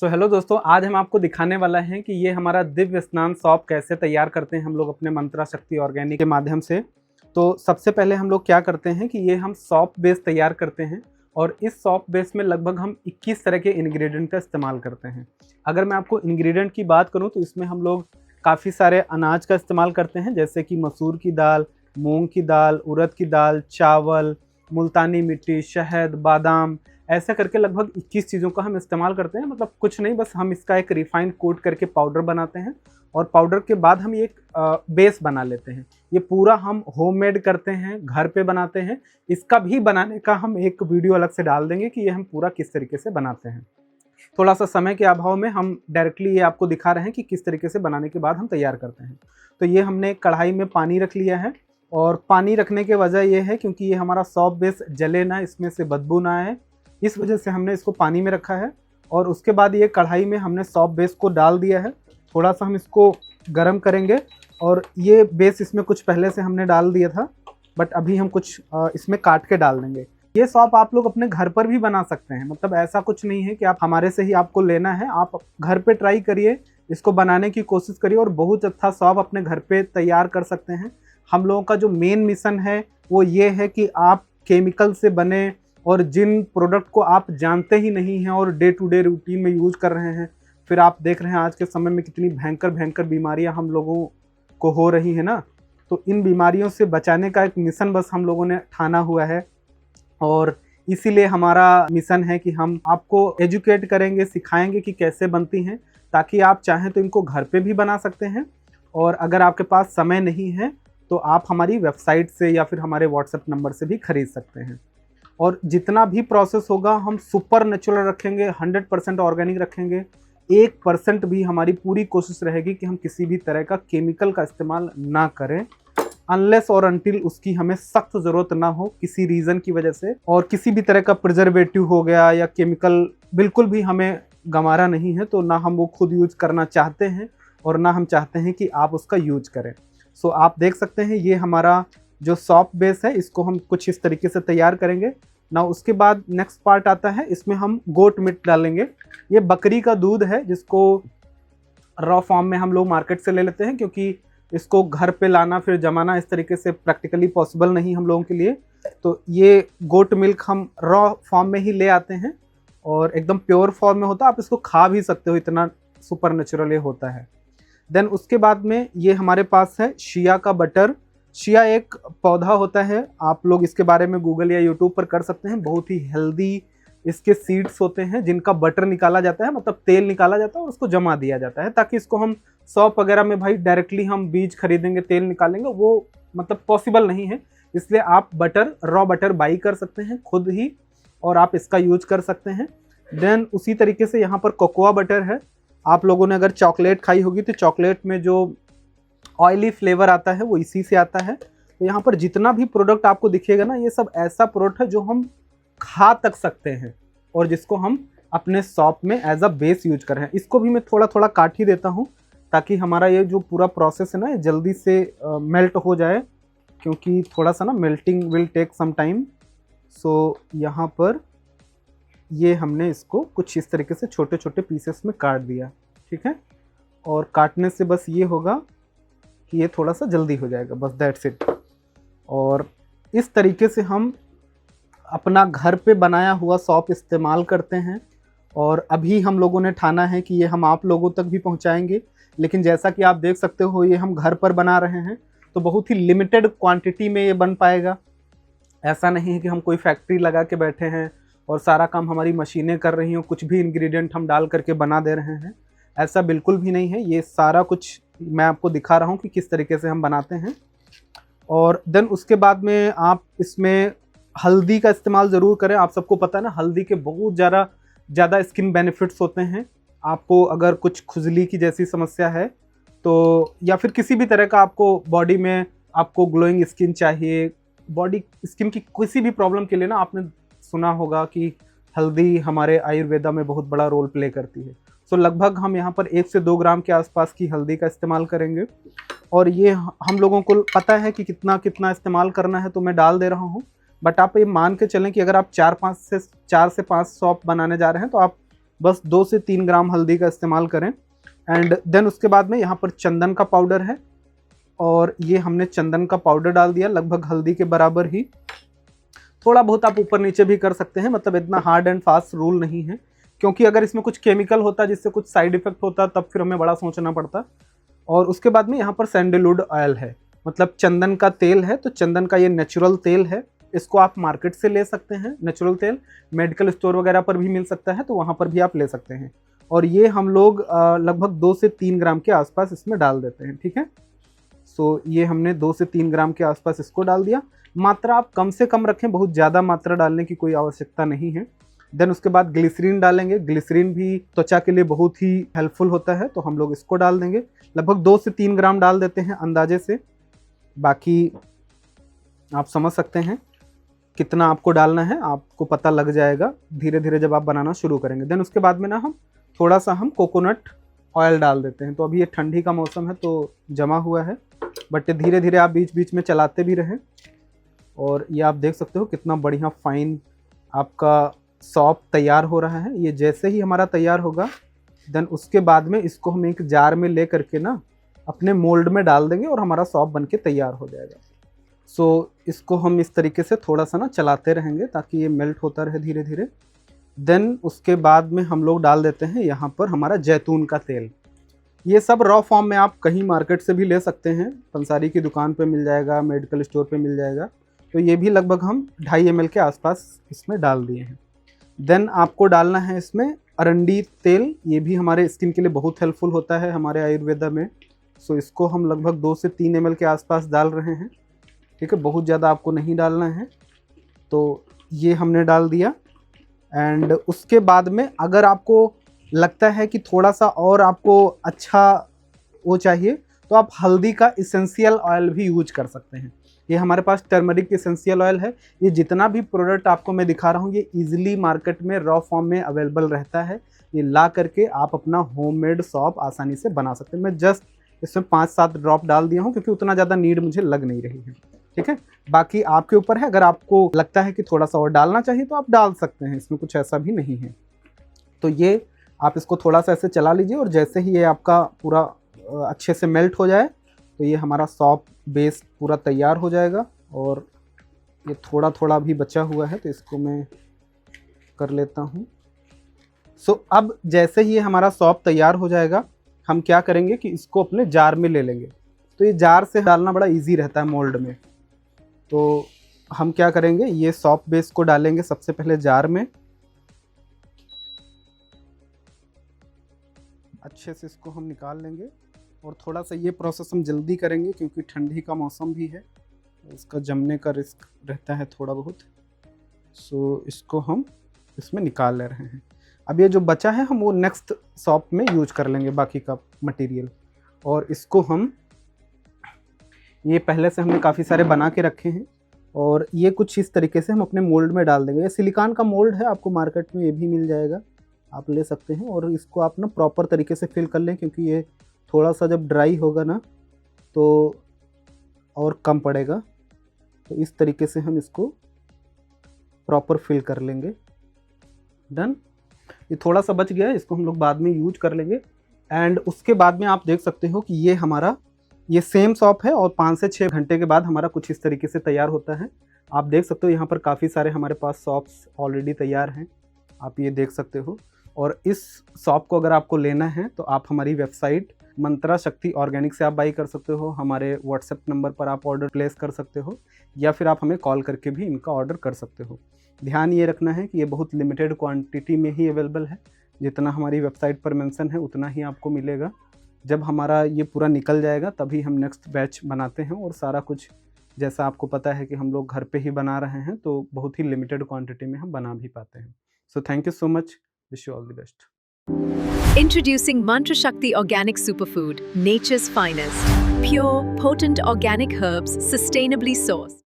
Hello दोस्तों, आज हम आपको दिखाने वाला हैं कि ये हमारा दिव्य स्नान सौंप कैसे तैयार करते हैं हम लोग अपने मंत्रा शक्ति ऑर्गेनिक के माध्यम से। तो सबसे पहले हम लोग क्या करते हैं कि ये हम सौंप बेस तैयार करते हैं और इस सौंप बेस में लगभग हम 21 तरह के इंग्रेडिएंट का इस्तेमाल करते हैं। अगर मैं आपको इंग्रेडिएंट की बात करूँ तो इसमें हम लोग काफ़ी सारे अनाज का इस्तेमाल करते हैं, जैसे कि मसूर की दाल, मूंग की दाल, उड़द की दाल, चावल, मुल्तानी मिट्टी, शहद, बादाम, ऐसा करके लगभग 21 चीज़ों का हम इस्तेमाल करते हैं। मतलब कुछ नहीं, बस हम इसका एक रिफाइंड कोट करके पाउडर बनाते हैं और पाउडर के बाद हम ये एक बेस बना लेते हैं। ये पूरा हम होममेड करते हैं, घर पे बनाते हैं। इसका भी बनाने का हम एक वीडियो अलग से डाल देंगे कि ये हम पूरा किस तरीके से बनाते हैं। थोड़ा सा समय के अभाव में हम डायरेक्टली ये आपको दिखा रहे हैं कि किस तरीके से बनाने के बाद हम तैयार करते हैं। तो ये हमने कढ़ाई में पानी रख लिया है और पानी रखने की वजह ये है क्योंकि ये हमारा सौंप बेस जले ना, इसमें से बदबू ना आए, इस वजह से हमने इसको पानी में रखा है। और उसके बाद ये कढ़ाई में हमने सौंप बेस को डाल दिया है। थोड़ा सा हम इसको गर्म करेंगे और ये बेस इसमें कुछ पहले से हमने डाल दिया था, बट अभी हम कुछ इसमें काट के डाल देंगे। ये सौंप आप लोग अपने घर पर भी बना सकते हैं, मतलब ऐसा कुछ नहीं है कि आप हमारे से ही आपको लेना है। आप घर पे ट्राई करिए, इसको बनाने की कोशिश करिए और बहुत अच्छा सौंप अपने घर पे तैयार कर सकते हैं। हम लोगों का जो मेन मिशन है वो ये है कि आप केमिकल से बने और जिन प्रोडक्ट को आप जानते ही नहीं हैं और डे टू डे रूटीन में यूज कर रहे हैं, फिर आप देख रहे हैं आज के समय में कितनी भयंकर भयंकर बीमारियां हम लोगों को हो रही है ना। तो इन बीमारियों से बचाने का एक मिशन बस हम लोगों ने ठाना हुआ है और इसीलिए हमारा मिशन है कि हम आपको एजुकेट करेंगे, सिखाएंगे कि कैसे बनती हैं, ताकि आप चाहें तो इनको घर पे भी बना सकते हैं। और अगर आपके पास समय नहीं है तो आप हमारी वेबसाइट से या फिर हमारे व्हाट्सएप नंबर से भी खरीद सकते हैं। और जितना भी प्रोसेस होगा हम सुपर नेचुरल रखेंगे, 100% ऑर्गेनिक रखेंगे। 1% भी हमारी पूरी कोशिश रहेगी कि हम किसी भी तरह का केमिकल का इस्तेमाल ना करें, अनलेस और अनटिल उसकी हमें सख्त ज़रूरत ना हो किसी रीज़न की वजह से। और किसी भी तरह का प्रिजर्वेटिव हो गया या केमिकल बिल्कुल भी हमें गंवारा नहीं है, तो ना हम वो खुद यूज करना चाहते हैं और ना हम चाहते हैं कि आप उसका यूज करें। सो आप देख सकते हैं ये हमारा जो सौंप बेस है, इसको हम कुछ इस तरीके से तैयार करेंगे ना। उसके बाद नेक्स्ट पार्ट आता है, इसमें हम गोट मीट डालेंगे। ये बकरी का दूध है जिसको रॉ फॉर्म में हम लोग मार्केट से ले लेते हैं, क्योंकि इसको घर पे लाना फिर जमाना इस तरीके से प्रैक्टिकली पॉसिबल नहीं हम लोगों के लिए। तो ये गोट मिल्क हम रॉ फॉर्म में ही ले आते हैं और एकदम प्योर फॉर्म में होता है। आप इसको खा भी सकते हो, इतना सुपर नेचुरल ये होता है। देन उसके बाद में ये हमारे पास है शिया का बटर। शिया एक पौधा होता है, आप लोग इसके बारे में गूगल या यूट्यूब पर कर सकते हैं। बहुत ही हेल्दी इसके सीड्स होते हैं जिनका बटर निकाला जाता है, मतलब तेल निकाला जाता है और उसको जमा दिया जाता है, ताकि इसको हम सौंप वगैरह में भाई डायरेक्टली हम बीज खरीदेंगे तेल निकालेंगे, वो मतलब पॉसिबल नहीं है। इसलिए आप बटर, रॉ बटर बाई कर सकते हैं खुद ही और आप इसका यूज कर सकते हैं। देन उसी तरीके से यहाँ पर कोकोआ बटर है। आप लोगों ने अगर चॉकलेट खाई होगी तो चॉकलेट में जो ऑयली फ्लेवर आता है वो इसी से आता है। तो यहाँ पर जितना भी प्रोडक्ट आपको दिखेगा ना, ये सब ऐसा प्रोडक्ट है जो हम खा तक सकते हैं और जिसको हम अपने सौंप में एज अ बेस यूज कर रहे हैं। इसको भी मैं थोड़ा थोड़ा काट ही देता हूँ ताकि हमारा ये जो पूरा प्रोसेस है ना, ये जल्दी से मेल्ट हो जाए, क्योंकि थोड़ा सा ना melting will take some time. So यहाँ पर ये हमने इसको कुछ इस तरीके से छोटे छोटे पीसेस में काट दिया, ठीक है। और काटने से बस ये होगा कि ये थोड़ा सा जल्दी हो जाएगा, बस दैट्स इट। और इस तरीके से हम अपना घर पे बनाया हुआ सौंप इस्तेमाल करते हैं और अभी हम लोगों ने ठाना है कि ये हम आप लोगों तक भी पहुंचाएंगे। लेकिन जैसा कि आप देख सकते हो ये हम घर पर बना रहे हैं, तो बहुत ही लिमिटेड क्वांटिटी में ये बन पाएगा। ऐसा नहीं है कि हम कोई फैक्ट्री लगा के बैठे हैं और सारा काम हमारी मशीनें कर रही हों, कुछ भी इंग्रेडिएंट हम डाल करके बना दे रहे हैं, ऐसा बिल्कुल भी नहीं है। ये सारा कुछ मैं आपको दिखा रहा हूँ कि किस तरीके से हम बनाते हैं। और देन उसके बाद में आप इसमें हल्दी का इस्तेमाल ज़रूर करें। आप सबको पता है ना, हल्दी के बहुत ज़्यादा स्किन बेनिफिट्स होते हैं। आपको अगर कुछ खुजली की जैसी समस्या है तो, या फिर किसी भी तरह का आपको बॉडी में आपको ग्लोइंग स्किन चाहिए, बॉडी स्किन की किसी भी प्रॉब्लम के लिए ना, आपने सुना होगा कि हल्दी हमारे आयुर्वेदा में बहुत बड़ा रोल प्ले करती है। सो लगभग हम यहाँ पर 1 से 2 ग्राम के आसपास की हल्दी का इस्तेमाल करेंगे और ये हम लोगों को पता है कि कितना कितना इस्तेमाल करना है, तो मैं डाल दे रहा हूँ। बट आप ये मान के चलें कि अगर आप 4 से 5 सौंप बनाने जा रहे हैं तो आप बस 2 से 3 ग्राम हल्दी का इस्तेमाल करें। एंड देन उसके बाद में यहाँ पर चंदन का पाउडर है, और ये हमने चंदन का पाउडर डाल दिया लगभग हल्दी के बराबर ही। थोड़ा बहुत आप ऊपर नीचे भी कर सकते हैं, मतलब इतना हार्ड एंड फास्ट रूल नहीं है, क्योंकि अगर इसमें कुछ केमिकल होता जिससे कुछ साइड इफेक्ट होता तब फिर हमें बड़ा सोचना पड़ता। और उसके बाद में यहाँ पर सैंडलवुड ऑयल है, मतलब चंदन का तेल है। तो चंदन का ये नेचुरल तेल है, इसको आप मार्केट से ले सकते हैं। नेचुरल तेल मेडिकल स्टोर वगैरह पर भी मिल सकता है, तो वहाँ पर भी आप ले सकते हैं। और ये हम लोग लगभग 2 से 3 ग्राम के आसपास इसमें डाल देते हैं, ठीक है। सो ये हमने 2 से 3 ग्राम के आसपास इसको डाल दिया। मात्रा आप कम से कम रखें, बहुत ज़्यादा मात्रा डालने की कोई आवश्यकता नहीं है। देन उसके बाद ग्लिसरीन डालेंगे। ग्लिसरीन भी त्वचा के लिए बहुत ही हेल्पफुल होता है, तो हम लोग इसको डाल देंगे। लगभग 2 से 3 ग्राम डाल देते हैं अंदाजे से, बाकी आप समझ सकते हैं कितना आपको डालना है, आपको पता लग जाएगा धीरे धीरे जब आप बनाना शुरू करेंगे। देन उसके बाद में ना हम थोड़ा सा कोकोनट ऑयल डाल देते हैं। तो अभी ये ठंडी का मौसम है तो जमा हुआ है, बट धीरे धीरे आप बीच बीच में चलाते भी रहें। और ये आप देख सकते हो कितना बढ़िया फाइन आपका सौंफ तैयार हो रहा है। ये जैसे ही हमारा तैयार होगा, देन उसके बाद में इसको हम एक जार में ले करके ना अपने मोल्ड में डाल देंगे और हमारा सौंफ बन के तैयार हो जाएगा। सो इसको हम इस तरीके से थोड़ा सा ना चलाते रहेंगे ताकि ये मेल्ट होता रहे धीरे धीरे। देन उसके बाद में हम लोग डाल देते हैं यहाँ पर हमारा जैतून का तेल। ये सब रॉ फॉर्म में आप कहीं मार्केट से भी ले सकते हैं, पंसारी की दुकान पे मिल जाएगा, मेडिकल स्टोर पे मिल जाएगा। तो ये भी लगभग हम 2.5 ml के आसपास इसमें डाल दिए हैं। देन आपको डालना है इसमें अरंडी तेल। ये भी हमारे स्किन के लिए बहुत हेल्पफुल होता है हमारे आयुर्वेदा में। सो इसको हम लगभग 2 से 3 ml के आसपास डाल रहे हैं, ठीक है। बहुत ज़्यादा आपको नहीं डालना है। तो ये हमने डाल दिया। एंड उसके बाद में अगर आपको लगता है कि थोड़ा सा और आपको अच्छा वो चाहिए, तो आप हल्दी का इसेंशियल ऑयल भी यूज कर सकते हैं। ये हमारे पास टर्मरिक इसेंशियल ऑयल है। ये जितना भी प्रोडक्ट आपको मैं दिखा रहा हूँ, ये इजीली मार्केट में रॉ फॉर्म में अवेलेबल रहता है। ये ला करके आप अपना होममेड सौंफ आसानी से बना सकते हैं। मैं जस्ट इसमें 5-7 ड्रॉप डाल दिया हूँ, क्योंकि उतना ज़्यादा नीड मुझे लग नहीं रही है, ठीक है। बाकी आपके ऊपर है, अगर आपको लगता है कि थोड़ा सा और डालना चाहिए तो आप डाल सकते हैं, इसमें कुछ ऐसा भी नहीं है। तो ये आप इसको थोड़ा सा ऐसे चला लीजिए, और जैसे ही ये आपका पूरा अच्छे से मेल्ट हो जाए तो ये हमारा सौंफ बेस पूरा तैयार हो जाएगा। और ये थोड़ा थोड़ा भी बचा हुआ है तो इसको मैं कर लेता हूँ। सो अब जैसे ही ये हमारा सौंफ तैयार हो जाएगा, हम क्या करेंगे कि इसको अपने जार में ले लेंगे। तो ये जार से डालना बड़ा इजी रहता है मोल्ड में। तो हम क्या करेंगे, ये सौंफ बेस को डालेंगे सबसे पहले जार में। अच्छे से इसको हम निकाल लेंगे, और थोड़ा सा ये प्रोसेस हम जल्दी करेंगे क्योंकि ठंडी का मौसम भी है, इसका जमने का रिस्क रहता है थोड़ा बहुत। सो इसको हम इसमें निकाल ले रहे हैं। अब ये जो बचा है हम वो नेक्स्ट सौंफ में यूज कर लेंगे बाकी का मटेरियल। और इसको हम ये पहले से हमने काफ़ी सारे बना के रखे हैं, और ये कुछ इस तरीके से हम अपने मोल्ड में डाल देंगे। ये सिलिकॉन का मोल्ड है, आपको मार्केट में ये भी मिल जाएगा, आप ले सकते हैं। और इसको आप ना प्रॉपर तरीके से फिल कर लें, क्योंकि ये थोड़ा सा जब ड्राई होगा ना तो और कम पड़ेगा। तो इस तरीके से हम इसको प्रॉपर फिल कर लेंगे। डन। ये थोड़ा सा बच गया है, इसको हम लोग बाद में यूज कर लेंगे। एंड उसके बाद में आप देख सकते हो कि ये हमारा ये सेम सौंफ है, और 5 से 6 घंटे के बाद हमारा कुछ इस तरीके से तैयार होता है। आप देख सकते हो यहाँ पर काफ़ी सारे हमारे पास सौंफ्स ऑलरेडी तैयार हैं, आप ये देख सकते हो। और इस सौंफ को अगर आपको लेना है तो आप हमारी वेबसाइट मंत्रा शक्ति ऑर्गेनिक से आप बाई कर सकते हो। हमारे व्हाट्सएप नंबर पर आप ऑर्डर प्लेस कर सकते हो, या फिर आप हमें कॉल करके भी इनका ऑर्डर कर सकते हो। ध्यान ये रखना है कि ये बहुत लिमिटेड क्वांटिटी में ही अवेलेबल है। जितना हमारी वेबसाइट पर मेंशन है उतना ही आपको मिलेगा। जब हमारा ये पूरा निकल जाएगा तभी हम नेक्स्ट बैच बनाते हैं, और सारा कुछ जैसा आपको पता है कि हम लोग घर पे ही बना रहे हैं, तो बहुत ही लिमिटेड क्वांटिटी में हम बना भी पाते हैं। So thank you so much, wish you all the best. Introducing Mantra Shakti Organic Superfood, nature's finest. Pure, potent organic herbs, sustainably sourced.